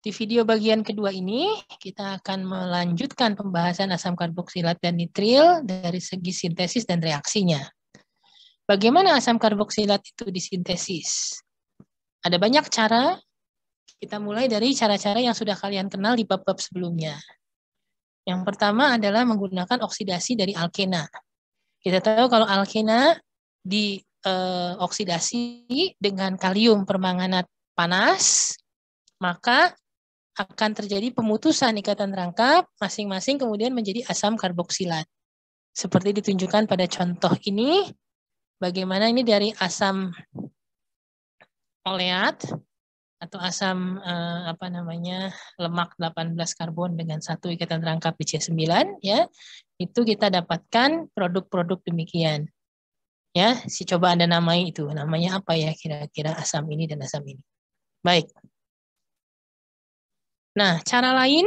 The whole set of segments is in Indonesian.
Di video bagian kedua ini, kita akan melanjutkan pembahasan asam karboksilat dan nitril dari segi sintesis dan reaksinya. Bagaimana asam karboksilat itu disintesis? Ada banyak cara, kita mulai dari cara-cara yang sudah kalian kenal di bab-bab sebelumnya. Yang pertama adalah menggunakan oksidasi dari alkena. Kita tahu kalau alkena dioksidasi dengan kalium permanganat panas, maka akan terjadi pemutusan ikatan rangkap masing-masing kemudian menjadi asam karboksilat. Seperti ditunjukkan pada contoh ini, bagaimana ini dari asam oleat atau asam lemak 18 karbon dengan satu ikatan rangkap di C9 ya. Itu kita dapatkan produk-produk demikian. Ya, coba Anda namai itu. Namanya apa ya kira-kira asam ini dan asam ini. Baik. Nah, cara lain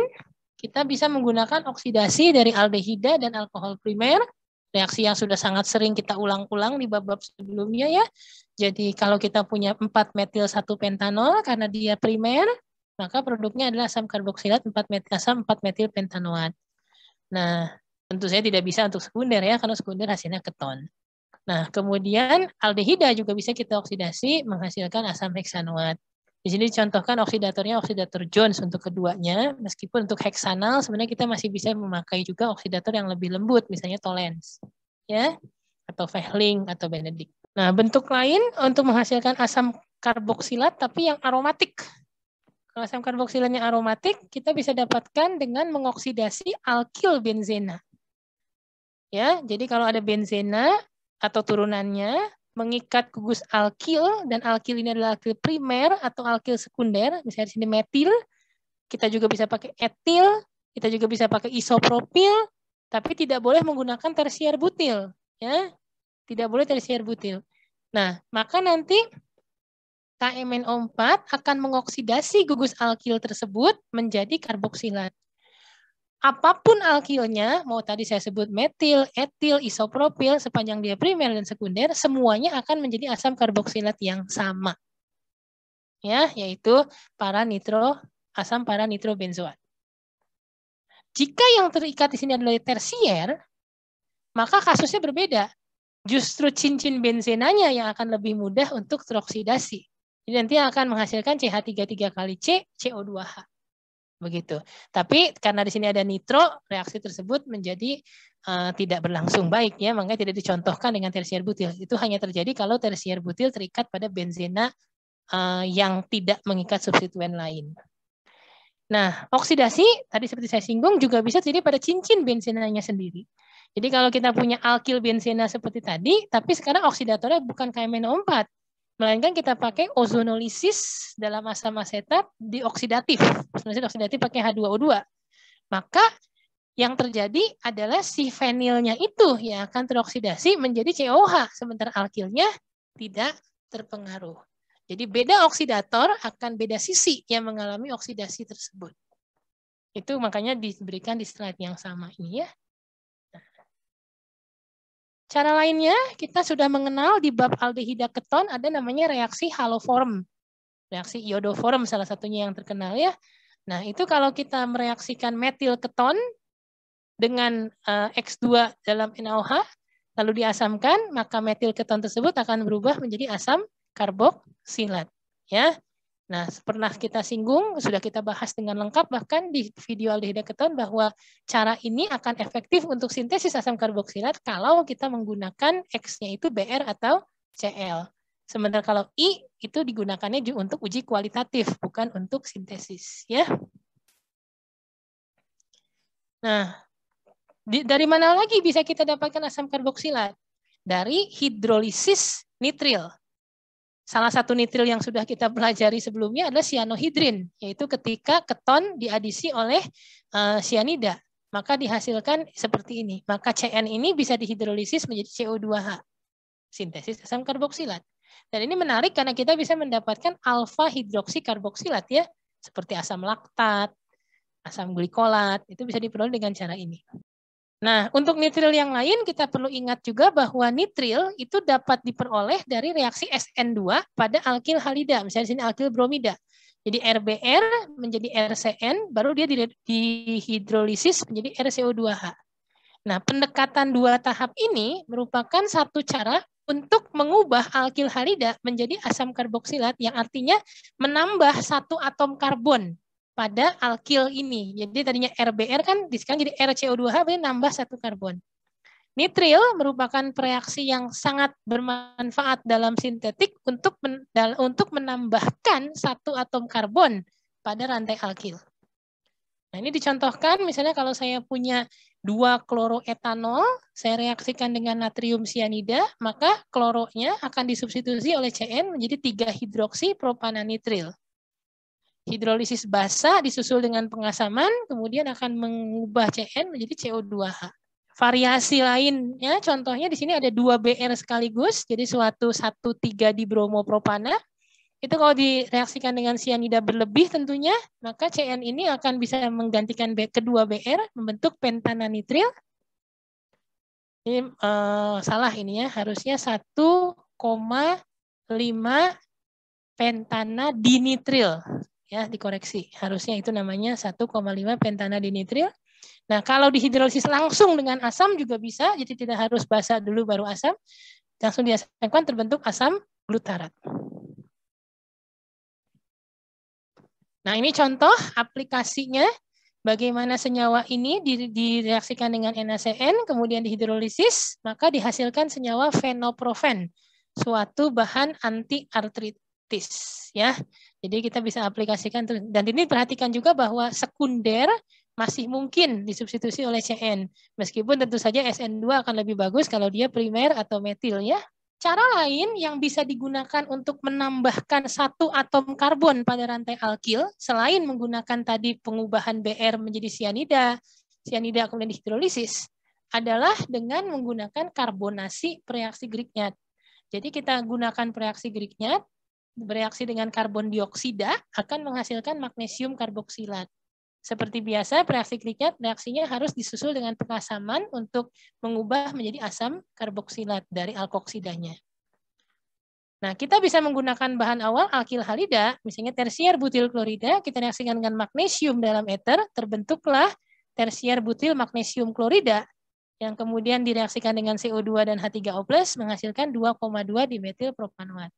kita bisa menggunakan oksidasi dari aldehida dan alkohol primer, reaksi yang sudah sangat sering kita ulang-ulang di bab-bab sebelumnya ya. Jadi kalau kita punya 4-metil 1-pentanol karena dia primer, maka produknya adalah asam karboksilat 4-metil pentanoat. Nah, tentu saja tidak bisa untuk sekunder ya, karena sekunder hasilnya keton. Nah, kemudian aldehida juga bisa kita oksidasi menghasilkan asam heksanoat. Di sini dicontohkan oksidatornya oksidator Jones untuk keduanya, meskipun untuk heksanal sebenarnya kita masih bisa memakai juga oksidator yang lebih lembut, misalnya Tollens, ya, atau Vehling atau Benedict. Nah, bentuk lain untuk menghasilkan asam karboksilat tapi yang aromatik. Kalau asam karboksilatnya aromatik, kita bisa dapatkan dengan mengoksidasi alkil benzena. Ya, jadi kalau ada benzena atau turunannya mengikat gugus alkil, dan alkil ini adalah alkil primer atau alkil sekunder, misalnya di sini metil, kita juga bisa pakai etil, kita juga bisa pakai isopropil, tapi tidak boleh menggunakan tersier butil, ya, tidak boleh tersier butil. Nah, maka nanti KMNO4 akan mengoksidasi gugus alkil tersebut menjadi karboksilat. Apapun alkilnya, mau tadi saya sebut metil, etil, isopropil, sepanjang dia primer dan sekunder, semuanya akan menjadi asam karboksilat yang sama. Ya, yaitu asam para-nitrobenzoat. Jika yang terikat di sini adalah tersier, maka kasusnya berbeda. Justru cincin benzenanya yang akan lebih mudah untuk teroksidasi. Jadi nanti akan menghasilkan CH3 kali C, CO2H. Begitu. Tapi karena di sini ada nitro, reaksi tersebut menjadi tidak berlangsung baik ya, makanya tidak dicontohkan dengan tersier butil. Itu hanya terjadi kalau tersier butil terikat pada benzena yang tidak mengikat substituen lain. Nah, oksidasi tadi seperti saya singgung juga bisa terjadi pada cincin benzenanya sendiri. Jadi kalau kita punya alkil benzena seperti tadi, tapi sekarang oksidatornya bukan KMNO4, melainkan kita pakai ozonolisis dalam asam asetat dioksidatif. Ozonolisis oksidatif pakai H2O2. Maka yang terjadi adalah si fenilnya itu yang akan teroksidasi menjadi COH, sementara alkilnya tidak terpengaruh. Jadi beda oksidator akan beda sisi yang mengalami oksidasi tersebut. Itu makanya diberikan di slide yang sama ini ya. Cara lainnya, kita sudah mengenal di bab aldehida keton ada namanya reaksi haloform. Reaksi iodoform salah satunya yang terkenal ya. Nah, itu kalau kita mereaksikan metil keton dengan X2 dalam NaOH, lalu diasamkan, maka metil keton tersebut akan berubah menjadi asam karboksilat. Ya. Nah, pernah kita singgung, sudah kita bahas dengan lengkap bahkan di video aldehida keton bahwa cara ini akan efektif untuk sintesis asam karboksilat kalau kita menggunakan X-nya itu Br atau Cl. Sementara kalau I itu digunakannya untuk uji kualitatif, bukan untuk sintesis. Ya. Nah, dari mana lagi bisa kita dapatkan asam karboksilat? Dari hidrolisis nitril. Salah satu nitril yang sudah kita pelajari sebelumnya adalah cyanohidrin, yaitu ketika keton diadisi oleh cyanida, maka dihasilkan seperti ini. Maka CN ini bisa dihidrolisis menjadi CO2H, sintesis asam karboksilat. Dan ini menarik karena kita bisa mendapatkan alfa hidroksikarboksilat ya, seperti asam laktat, asam glikolat, itu bisa diperoleh dengan cara ini. Nah, untuk nitril yang lain kita perlu ingat juga bahwa nitril itu dapat diperoleh dari reaksi SN2 pada alkil halida, misalnya di sini alkil bromida. Jadi RBR menjadi RCN, baru dia dihidrolisis menjadi RCO2H. Nah, pendekatan dua tahap ini merupakan satu cara untuk mengubah alkil halida menjadi asam karboksilat, yang artinya menambah satu atom karbon pada alkil ini. Jadi tadinya RBR kan sekarang jadi RCO2H, berarti nambah satu karbon. Nitril merupakan reaksi yang sangat bermanfaat dalam sintetik untuk menambahkan satu atom karbon pada rantai alkil. Nah, ini dicontohkan misalnya kalau saya punya 2 kloroetanol, saya reaksikan dengan natrium sianida, maka kloronya akan disubstitusi oleh CN menjadi 3 hidroksi propananitril. Hidrolisis basa disusul dengan pengasaman, kemudian akan mengubah CN menjadi CO2H. Variasi lainnya, contohnya di sini ada 2 BR sekaligus, jadi suatu 1,3 di bromopropana. Itu kalau direaksikan dengan sianida berlebih tentunya, maka CN ini akan bisa menggantikan kedua BR, membentuk pentananitril. Ini salah ini ya, harusnya 1,5 pentanadinitril. Ya, dikoreksi. Harusnya itu namanya 1,5 pentanadinitril. Nah, kalau dihidrolisis langsung dengan asam juga bisa, jadi tidak harus basa dulu baru asam. Langsung diasamkan terbentuk asam glutarat. Nah, ini contoh aplikasinya bagaimana senyawa ini direaksikan dengan NaCN, kemudian dihidrolisis, maka dihasilkan senyawa fenoprofen, suatu bahan anti-artritis. Ya, jadi kita bisa aplikasikan, dan ini perhatikan juga bahwa sekunder masih mungkin disubstitusi oleh CN, meskipun tentu saja SN2 akan lebih bagus kalau dia primer atau metil ya. Cara lain yang bisa digunakan untuk menambahkan satu atom karbon pada rantai alkil, selain menggunakan tadi pengubahan BR menjadi sianida kemudian dihidrolisis, adalah dengan menggunakan karbonasi bereaksi Grignard. Jadi kita gunakan bereaksi Grignard, bereaksi dengan karbon dioksida, akan menghasilkan magnesium karboksilat. Seperti biasa, reaksi Grignard reaksinya harus disusul dengan pengasaman untuk mengubah menjadi asam karboksilat dari alkoksidanya. Nah, kita bisa menggunakan bahan awal alkil halida, misalnya tersier butil klorida, kita reaksikan dengan magnesium dalam ether, terbentuklah tersier butil magnesium klorida, yang kemudian direaksikan dengan CO2 dan H3O+, menghasilkan 2,2 dimetil propanoat.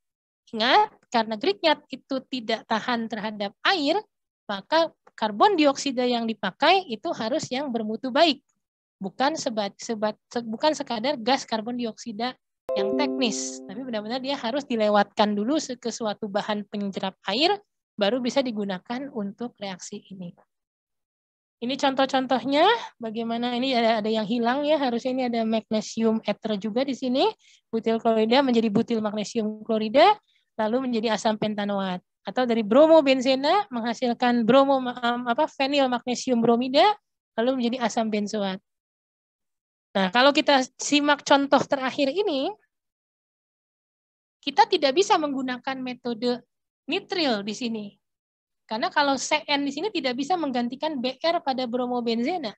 Ingat, karena Grignard itu tidak tahan terhadap air, maka karbon dioksida yang dipakai itu harus yang bermutu baik, bukan bukan sekadar gas karbon dioksida yang teknis, tapi benar-benar dia harus dilewatkan dulu ke suatu bahan penyerap air, baru bisa digunakan untuk reaksi ini. Ini contoh-contohnya, bagaimana ini ada yang hilang ya, harusnya ini ada magnesium ether juga di sini, butil klorida menjadi butil magnesium klorida, lalu menjadi asam pentanoat. Atau dari bromobenzena menghasilkan fenil magnesium bromida, lalu menjadi asam benzoat. Nah, kalau kita simak contoh terakhir ini, kita tidak bisa menggunakan metode nitril di sini. Karena kalau CN di sini tidak bisa menggantikan BR pada bromobenzena.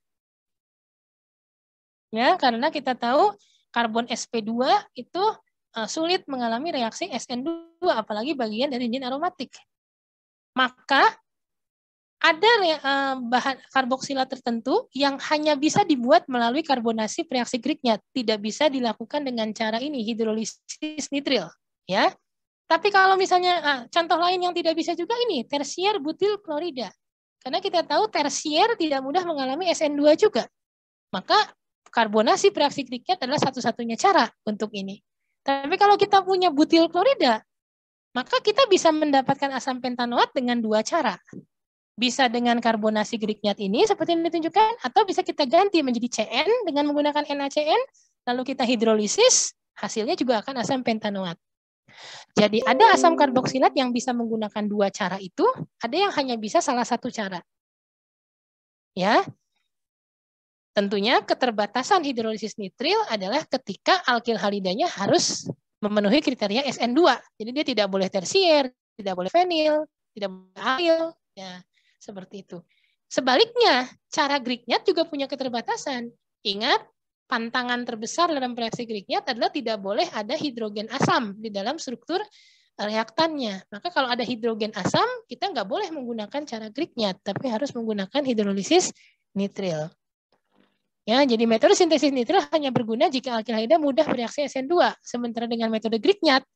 Ya, karena kita tahu karbon sp2 itu sulit mengalami reaksi SN2, apalagi bagian dari enzim aromatik. Maka ada bahan karboksilat tertentu yang hanya bisa dibuat melalui karbonasi reaksi Grignard, tidak bisa dilakukan dengan cara ini, hidrolisis nitril. Ya, tapi kalau misalnya contoh lain yang tidak bisa juga ini, tersier butil klorida. Karena kita tahu tersier tidak mudah mengalami SN2 juga. Maka karbonasi reaksi Grignard adalah satu-satunya cara untuk ini. Tapi kalau kita punya butil klorida, maka kita bisa mendapatkan asam pentanoat dengan dua cara. Bisa dengan karbonasi Grignard ini seperti yang ditunjukkan, atau bisa kita ganti menjadi CN dengan menggunakan NaCN, lalu kita hidrolisis, hasilnya juga akan asam pentanoat. Jadi ada asam karboksilat yang bisa menggunakan dua cara itu, ada yang hanya bisa salah satu cara. Ya. Tentunya keterbatasan hidrolisis nitril adalah ketika alkil halidanya harus memenuhi kriteria SN2. Jadi dia tidak boleh tersier, tidak boleh fenil, tidak boleh alkil, ya seperti itu. Sebaliknya, cara Grignard juga punya keterbatasan. Ingat, pantangan terbesar dalam reaksi Grignard adalah tidak boleh ada hidrogen asam di dalam struktur reaktannya. Maka kalau ada hidrogen asam, kita nggak boleh menggunakan cara Grignard, tapi harus menggunakan hidrolisis nitril. Ya, jadi metode sintesis nitril hanya berguna jika alkilhalida mudah bereaksi SN2. Sementara dengan metode Grignard,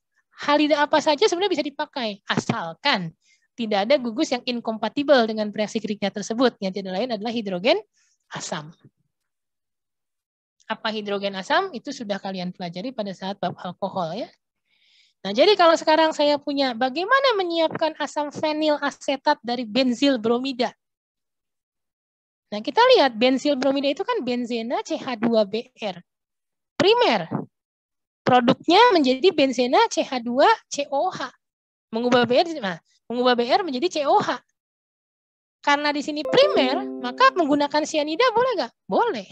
halida apa saja sebenarnya bisa dipakai, asalkan tidak ada gugus yang inkompatibel dengan reaksi Grignard tersebut. Yang tidak lain adalah hidrogen asam. Apa hidrogen asam? Itu sudah kalian pelajari pada saat bab alkohol ya. Nah, jadi kalau sekarang saya punya bagaimana menyiapkan asam fenil asetat dari benzil bromida. Nah, kita lihat benzil bromida itu kan benzena CH2Br. Primer. Produknya menjadi benzena CH2COH. Mengubah Br menjadi COH. Karena di sini primer, maka menggunakan sianida boleh nggak? Boleh.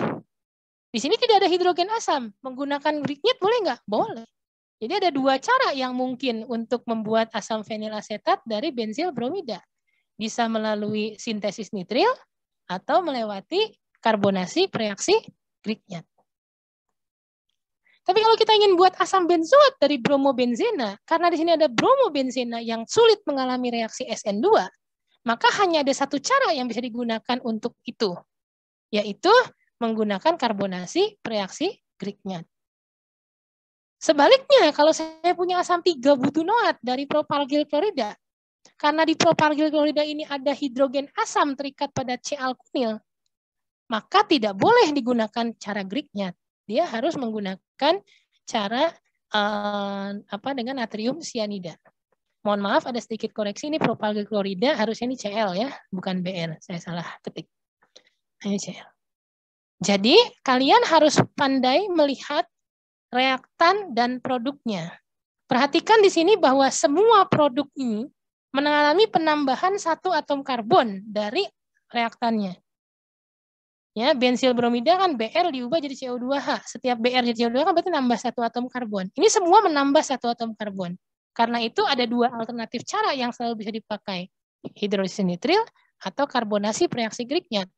Di sini tidak ada hidrogen asam. Menggunakan Grignard boleh nggak? Boleh. Jadi ada dua cara yang mungkin untuk membuat asam fenilasetat dari benzil bromida. Bisa melalui sintesis nitril atau melewati karbonasi reaksi Grignard. Tapi kalau kita ingin buat asam benzoat dari bromobenzena, karena di sini ada bromobenzena yang sulit mengalami reaksi SN2, maka hanya ada satu cara yang bisa digunakan untuk itu, yaitu menggunakan karbonasi reaksi Grignard. Sebaliknya, kalau saya punya asam 3-butunoat dari propalgil klorida, karena di propalgil klorida ini ada hidrogen asam terikat pada C-alkunil, maka tidak boleh digunakan cara Grignard. Dia harus menggunakan cara dengan natrium sianida. Mohon maaf, ada sedikit koreksi, ini propalgil klorida, harusnya ini Cl ya, bukan Br. Saya salah ketik. Ini Cl. Jadi, kalian harus pandai melihat reaktan dan produknya. Perhatikan di sini bahwa semua produk ini mengalami penambahan satu atom karbon dari reaktannya. Ya, benzil bromida kan Br diubah jadi CO2H. Setiap Br jadi CO2H kan berarti nambah satu atom karbon. Ini semua menambah satu atom karbon. Karena itu ada dua alternatif cara yang selalu bisa dipakai. Hidrolisis nitril atau karbonasi reaksi Grignard.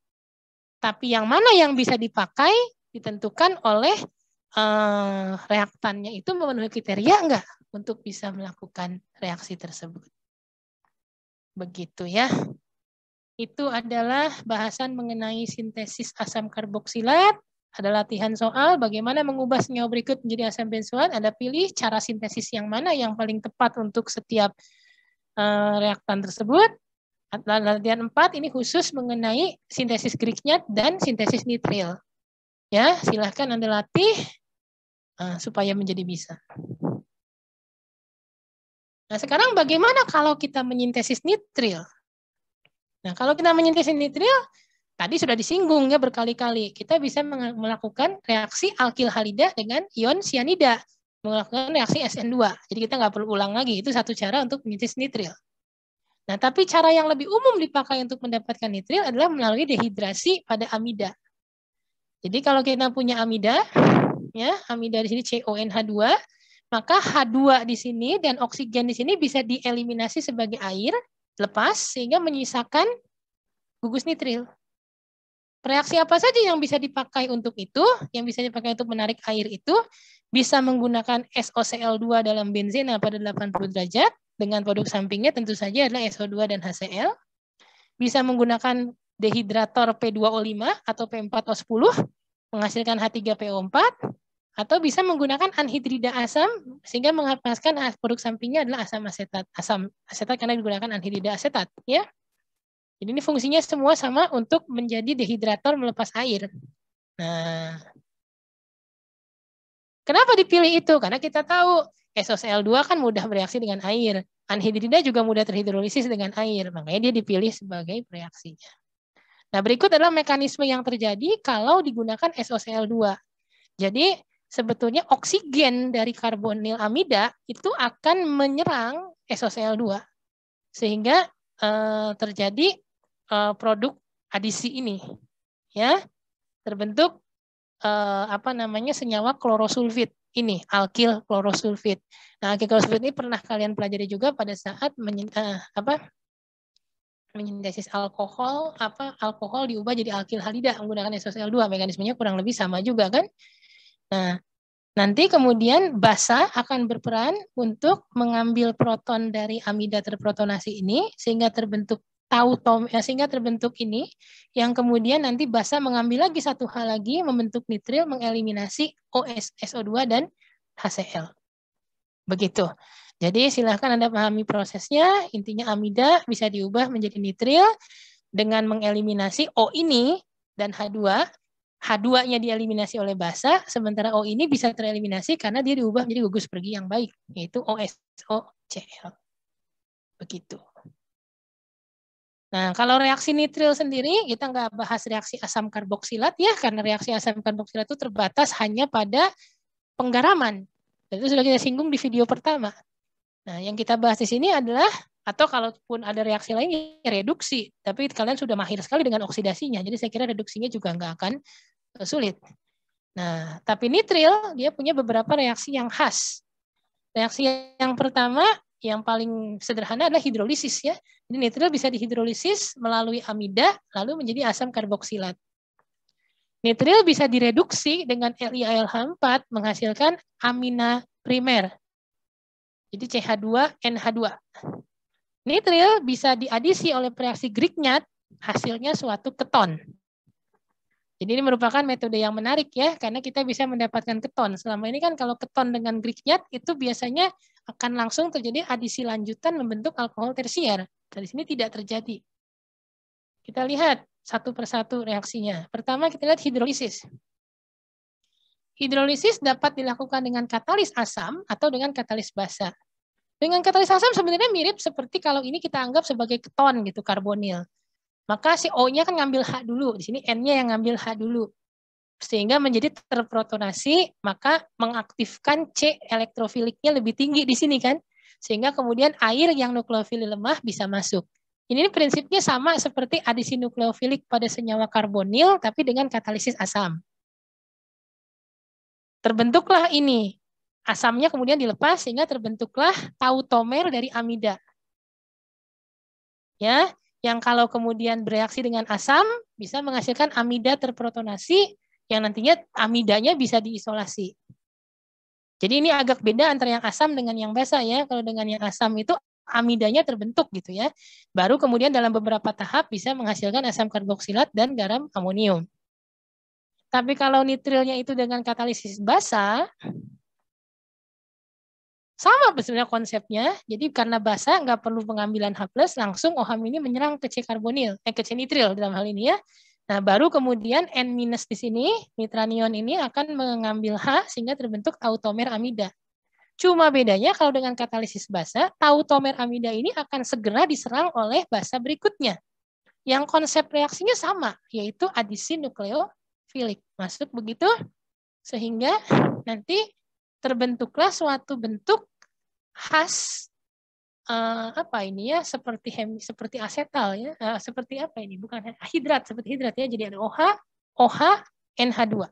Tapi yang mana yang bisa dipakai ditentukan oleh reaktannya itu memenuhi kriteria enggak untuk bisa melakukan reaksi tersebut. Begitu ya. Itu adalah bahasan mengenai sintesis asam karboksilat. Ada latihan soal bagaimana mengubah senyawa berikut menjadi asam benzoat. Ada pilih cara sintesis yang mana yang paling tepat untuk setiap reaktan tersebut. Latihan 4 ini khusus mengenai sintesis Grignard dan sintesis nitril. Ya, silahkan Anda latih supaya menjadi bisa. Nah, sekarang bagaimana kalau kita menyintesis nitril? Nah, kalau kita menyintesis nitril, tadi sudah disinggung ya berkali-kali. Kita bisa melakukan reaksi alkil halida dengan ion sianida. Melakukan reaksi SN2. Jadi kita nggak perlu ulang lagi. Itu satu cara untuk menyintesis nitril. Nah, tapi cara yang lebih umum dipakai untuk mendapatkan nitril adalah melalui dehidrasi pada amida. Jadi kalau kita punya amida, ya, amida di sini CONH2, maka H2 di sini dan oksigen di sini bisa dieliminasi sebagai air, lepas sehingga menyisakan gugus nitril. Reaksi apa saja yang bisa dipakai untuk itu? Yang bisa dipakai untuk menarik air itu bisa menggunakan SOCl2 dalam benzena pada 80 derajat dengan produk sampingnya tentu saja adalah SO2 dan HCl. Bisa menggunakan dehidrator P2O5 atau P4O10 menghasilkan H3PO4 atau bisa menggunakan anhidrida asam sehingga menghasilkan produk sampingnya adalah asam asetat. Asam asetat karena digunakan anhidrida asetat, ya. Jadi ini fungsinya semua sama untuk menjadi dehidrator melepas air. Nah, kenapa dipilih itu? Karena kita tahu SOCl2 kan mudah bereaksi dengan air. Anhidrida juga mudah terhidrolisis dengan air. Makanya dia dipilih sebagai reaksinya. Nah, berikut adalah mekanisme yang terjadi kalau digunakan SOCl2. Jadi sebetulnya oksigen dari karbonil amida itu akan menyerang SOCl2 sehingga terjadi produk adisi ini, ya, terbentuk senyawa klorosulfit ini, alkil klorosulfit. Nah, alkil klorosulfit ini pernah kalian pelajari juga pada saat menyintesis alkohol, alkohol diubah jadi alkil halida menggunakan SOCl2, mekanismenya kurang lebih sama juga kan. Nah, Nanti kemudian basa akan berperan untuk mengambil proton dari amida terprotonasi ini sehingga terbentuk sehingga terbentuk ini yang kemudian nanti basa mengambil lagi satu hal lagi membentuk nitril mengeliminasi OS, SO2 dan HCl. Begitu. Jadi silahkan Anda pahami prosesnya. Intinya amida bisa diubah menjadi nitril dengan mengeliminasi O ini dan H2. H2-nya dieliminasi oleh basa, sementara O ini bisa tereliminasi karena dia diubah menjadi gugus pergi yang baik, yaitu OSOCl. Begitu. Nah, kalau reaksi nitril sendiri, kita nggak bahas reaksi asam karboksilat ya, karena reaksi asam karboksilat itu terbatas hanya pada penggaraman. Dan itu sudah kita singgung di video pertama. Nah, yang kita bahas di sini adalah, atau kalaupun ada reaksi lain, reduksi. Tapi kalian sudah mahir sekali dengan oksidasinya, jadi saya kira reduksinya juga nggak akan sulit. Nah, tapi nitril dia punya beberapa reaksi yang khas. Reaksi yang pertama, yang paling sederhana adalah hidrolisis ya. Jadi nitril bisa dihidrolisis melalui amida lalu menjadi asam karboksilat. Nitril bisa direduksi dengan LiAlH4 menghasilkan amina primer. Jadi CH2NH2. Nitril bisa diadisi oleh reaksi Grignard, hasilnya suatu keton. Jadi ini merupakan metode yang menarik ya, karena kita bisa mendapatkan keton. Selama ini kan kalau keton dengan Grignard itu biasanya akan langsung terjadi adisi lanjutan membentuk alkohol tersier. Di sini tidak terjadi. Kita lihat satu persatu reaksinya. Pertama kita lihat hidrolisis. Hidrolisis dapat dilakukan dengan katalis asam atau dengan katalis basa. Dengan katalis asam sebenarnya mirip seperti kalau ini kita anggap sebagai keton gitu, karbonil. Maka si O-nya kan ngambil H dulu. Di sini N-nya yang ngambil H dulu. Sehingga menjadi terprotonasi, maka mengaktifkan C elektrofiliknya lebih tinggi di sini kan. Sehingga kemudian air yang nukleofil lemah bisa masuk. Ini prinsipnya sama seperti adisi nukleofilik pada senyawa karbonil, tapi dengan katalisis asam. Terbentuklah ini. Asamnya kemudian dilepas, sehingga terbentuklah tautomer dari amida. Ya, yang kalau kemudian bereaksi dengan asam bisa menghasilkan amida terprotonasi yang nantinya amidanya bisa diisolasi. Jadi ini agak beda antara yang asam dengan yang basa ya. Kalau dengan yang asam itu amidanya terbentuk gitu ya. Baru kemudian dalam beberapa tahap bisa menghasilkan asam karboksilat dan garam amonium. Tapi kalau nitrilnya itu dengan katalisis basa, sama sebenarnya konsepnya. Jadi karena basa nggak perlu pengambilan H+, langsung OH ini menyerang ke C karbonil, ke C nitril dalam hal ini ya. Nah, baru kemudian N- di sini, nitranion ini akan mengambil H sehingga terbentuk tautomer amida. Cuma bedanya kalau dengan katalisis basa, tautomer amida ini akan segera diserang oleh basa berikutnya. Yang konsep reaksinya sama, yaitu adisi nukleofilik. Masuk begitu? Sehingga nanti terbentuklah suatu bentuk khas apa ini ya seperti asetal ya seperti apa ini bukan hidrat seperti hidrat ya jadi ada OH NH2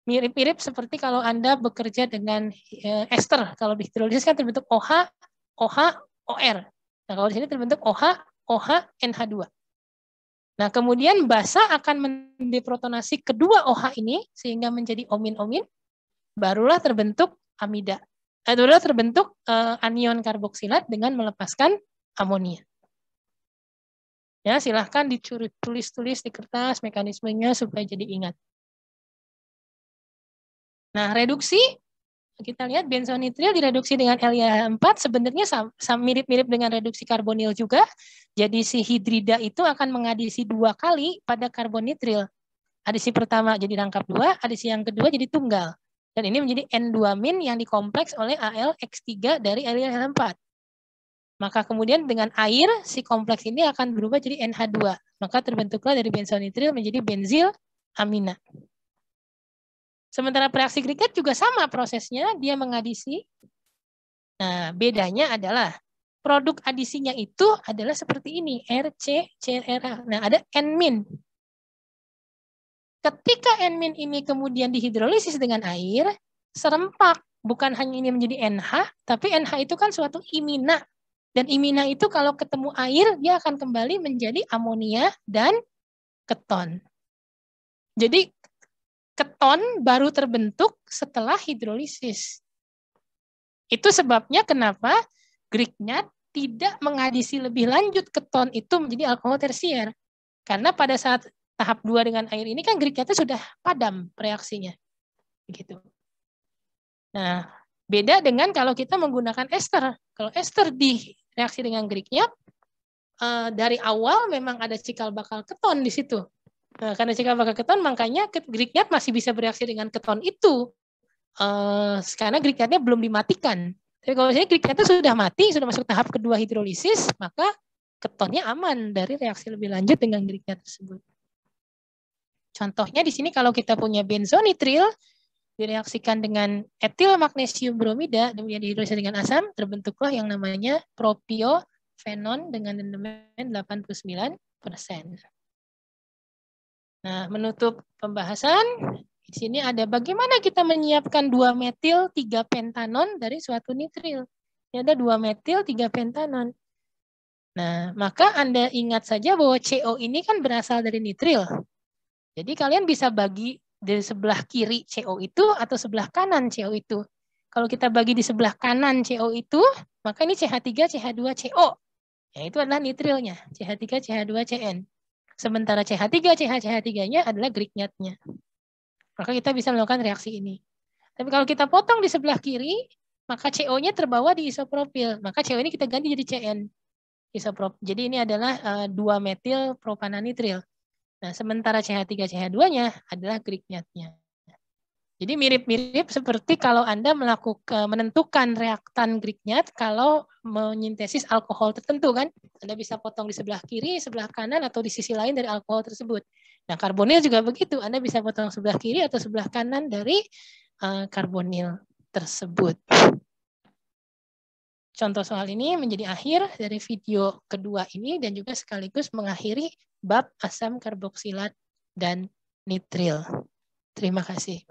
mirip-mirip seperti kalau Anda bekerja dengan ester kalau di hidrolisis kan terbentuk OH OR. Nah kalau di sini terbentuk OH NH2. Nah, kemudian basa akan mendeprotonasi kedua OH ini sehingga menjadi omin-omin, barulah terbentuk amida. Barulah terbentuk anion karboksilat dengan melepaskan amonia. Ya, silahkan ditulis-tulis di kertas mekanismenya supaya jadi ingat. Nah, reduksi kita lihat benzonitril direduksi dengan LiAh4 sebenarnya mirip-mirip dengan reduksi karbonil juga. Jadi si hidrida itu akan mengadisi 2 kali pada karbonitril. Adisi pertama jadi rangkap 2, adisi yang kedua jadi tunggal. Dan ini menjadi N2- yang dikompleks oleh AlX3 dari LiAh4. Maka kemudian dengan air si kompleks ini akan berubah jadi NH2. Maka terbentuklah dari benzonitril menjadi benzil amina. Sementara reaksi Grignard juga sama prosesnya, dia mengadisi. Nah, bedanya adalah produk adisinya itu adalah seperti ini, RC-CRA. Nah, ada N-. Ketika N- ini kemudian dihidrolisis dengan air, serempak. Bukan hanya ini menjadi NH, tapi NH itu kan suatu imina. Dan imina itu kalau ketemu air, dia akan kembali menjadi amonia dan keton. Jadi keton baru terbentuk setelah hidrolisis. Itu sebabnya kenapa Grignard tidak mengadisi lebih lanjut keton itu menjadi alkohol tersier. Karena pada saat tahap 2 dengan air ini kan Grignardnya sudah padam reaksinya. Begitu. Nah, beda dengan kalau kita menggunakan ester. Kalau ester direaksi dengan Grignard, dari awal memang ada cikal bakal keton di situ. Nah, karena cikal bakal keton, makanya Grignard masih bisa bereaksi dengan keton itu. Karena Grignardnya belum dimatikan. Tapi kalau misalnya Grignardnya sudah mati, sudah masuk tahap kedua hidrolisis, maka ketonnya aman dari reaksi lebih lanjut dengan Grignard tersebut. Contohnya di sini kalau kita punya benzonitril, direaksikan dengan etil magnesium bromida, kemudian dihidrolisis dengan asam, terbentuklah yang namanya propiofenon dengan rendemen 89%. Nah, menutup pembahasan, di sini ada bagaimana kita menyiapkan 2-metil 3-pentanon dari suatu nitril. Ini ada 2-metil 3-pentanon. Nah, maka Anda ingat saja bahwa CO ini kan berasal dari nitril. Jadi kalian bisa bagi dari sebelah kiri CO itu atau sebelah kanan CO itu. Kalau kita bagi di sebelah kanan CO itu, maka ini CH3, CH2, CO. Ya, itu adalah nitrilnya, CH3, CH2, CN. Sementara CH3, CH3-nya adalah Grignardnya. Maka kita bisa melakukan reaksi ini. Tapi kalau kita potong di sebelah kiri, maka CO-nya terbawa di isopropil. Maka CO ini kita ganti jadi CN. Jadi ini adalah 2-metil propananitril. Nah, sementara CH3, CH2-nya adalah Grignardnya. Jadi mirip-mirip seperti kalau Anda menentukan reaktan Grignard kalau menyintesis alkohol tertentu kan. Anda bisa potong di sebelah kiri, sebelah kanan, atau di sisi lain dari alkohol tersebut. Nah, karbonil juga begitu. Anda bisa potong sebelah kiri atau sebelah kanan dari karbonil tersebut. Contoh soal ini menjadi akhir dari video kedua ini dan juga sekaligus mengakhiri bab asam karboksilat dan nitril. Terima kasih.